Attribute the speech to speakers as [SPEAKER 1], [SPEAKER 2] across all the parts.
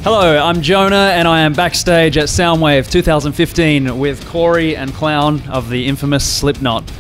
[SPEAKER 1] Hello, I'm Jonah, and I am backstage at Soundwave 2015 with Corey and Clown of the infamous Slipknot.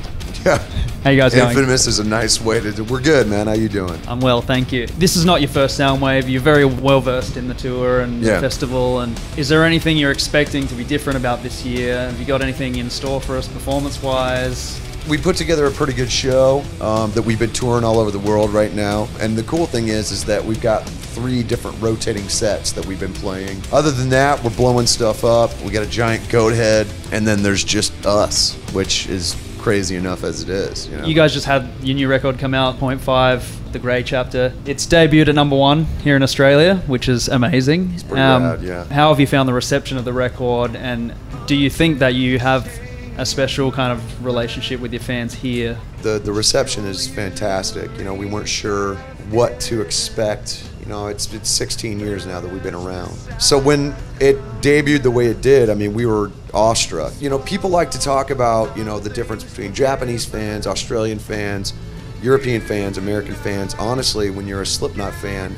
[SPEAKER 2] Yeah.
[SPEAKER 1] How you guys going?
[SPEAKER 2] Infamous is a nice way to do. We're good, man. How you doing?
[SPEAKER 1] I'm well, thank you. This is not your first Soundwave. You're very well versed in the tour and the festival. And is there anything you're expecting to be different about this year? Have you got anything in store for us performance-wise?
[SPEAKER 2] We put together a pretty good show that we've been touring all over the world right now. And the cool thing is that we've got 3 different rotating sets that we've been playing. Other than that, we're blowing stuff up. We got a giant goat head, and then there's just us, which is crazy enough as it is. You know?
[SPEAKER 1] You guys just had your new record come out, 0.5, The Grey Chapter. It's debuted at #1 here in Australia, which is amazing.
[SPEAKER 2] It's pretty rad, yeah.
[SPEAKER 1] How have you found the reception of the record, and do you think that you have a special kind of relationship with your fans here?
[SPEAKER 2] The reception is fantastic. You know, we weren't sure what to expect. You know, it's 16 years now that we've been around. So when it debuted the way it did, I mean, we were awestruck. You know, people like to talk about, you know, the difference between Japanese fans, Australian fans, European fans, American fans. Honestly, when you're a Slipknot fan,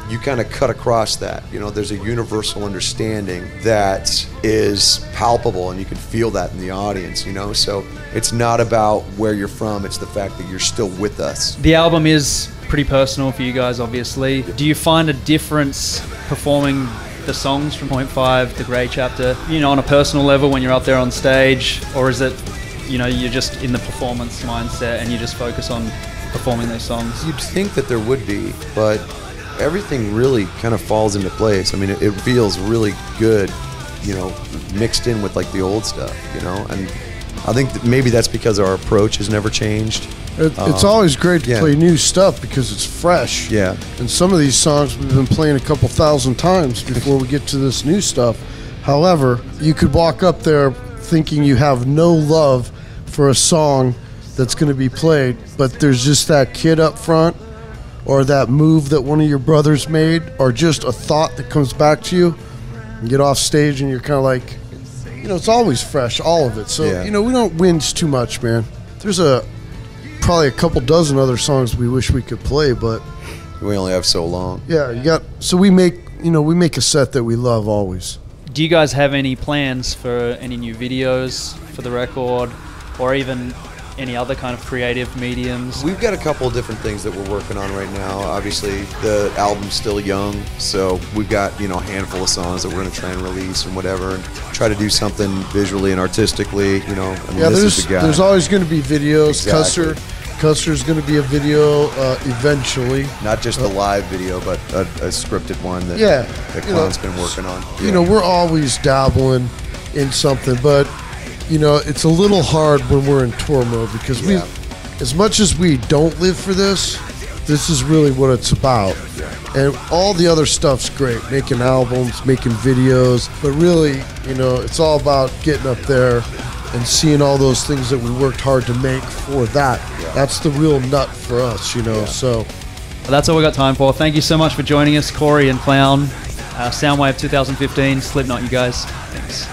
[SPEAKER 2] you kind of cut across that. You know, there's a universal understanding that is palpable, and you can feel that in the audience, you know? So it's not about where you're from, it's the fact that you're still with us.
[SPEAKER 1] The album is pretty personal for you guys, obviously. Do you find a difference performing the songs from 0.5, The Grey Chapter, you know, on a personal level when you're up there on stage? Or is it, you know, you're just in the performance mindset and you just focus on performing those songs?
[SPEAKER 2] You'd think that there would be, but everything really kind of falls into place. I mean, it feels really good, you know, mixed in with like the old stuff, you know, and I think that maybe that's because our approach has never changed.
[SPEAKER 3] It's always great to play new stuff because it's fresh.
[SPEAKER 2] Yeah.
[SPEAKER 3] And some of these songs we've been playing a couple thousand times before we get to this new stuff. However, you could walk up there thinking you have no love for a song that's going to be played, but there's just that kid up front, or that move that one of your brothers made, or just a thought that comes back to you. You get off stage and you're kind of like, you know, it's always fresh, all of it. So, you know, we don't whinge too much, man. There's probably a couple dozen other songs we wish we could play, but
[SPEAKER 2] we only have so long.
[SPEAKER 3] Yeah, so we make a set that we love always.
[SPEAKER 1] Do you guys have any plans for any new videos for the record, or even any other kind of creative mediums?
[SPEAKER 2] We've got a couple of different things that we're working on right now. Obviously, the album's still young, so we've got, you know, a handful of songs that we're going to try and release and whatever, and try to do something visually and artistically, you know. I mean, this is the guy.
[SPEAKER 3] There's always going to be videos.
[SPEAKER 2] Exactly.
[SPEAKER 3] Custer's going to be a video eventually.
[SPEAKER 2] Not just a live video, but a scripted one that Clown's been working on.
[SPEAKER 3] You know, we're always dabbling in something, but you know, it's a little hard when we're in tour mode because we, as much as we don't live for this is really what it's about. And all the other stuff's great, making albums, making videos, but really, you know, it's all about getting up there and seeing all those things that we worked hard to make for that. That's the real nut for us, you know, so.
[SPEAKER 1] Well, that's all we got time for. Thank you so much for joining us, Corey and Clown. Soundwave 2015, Slipknot, you guys. Thanks.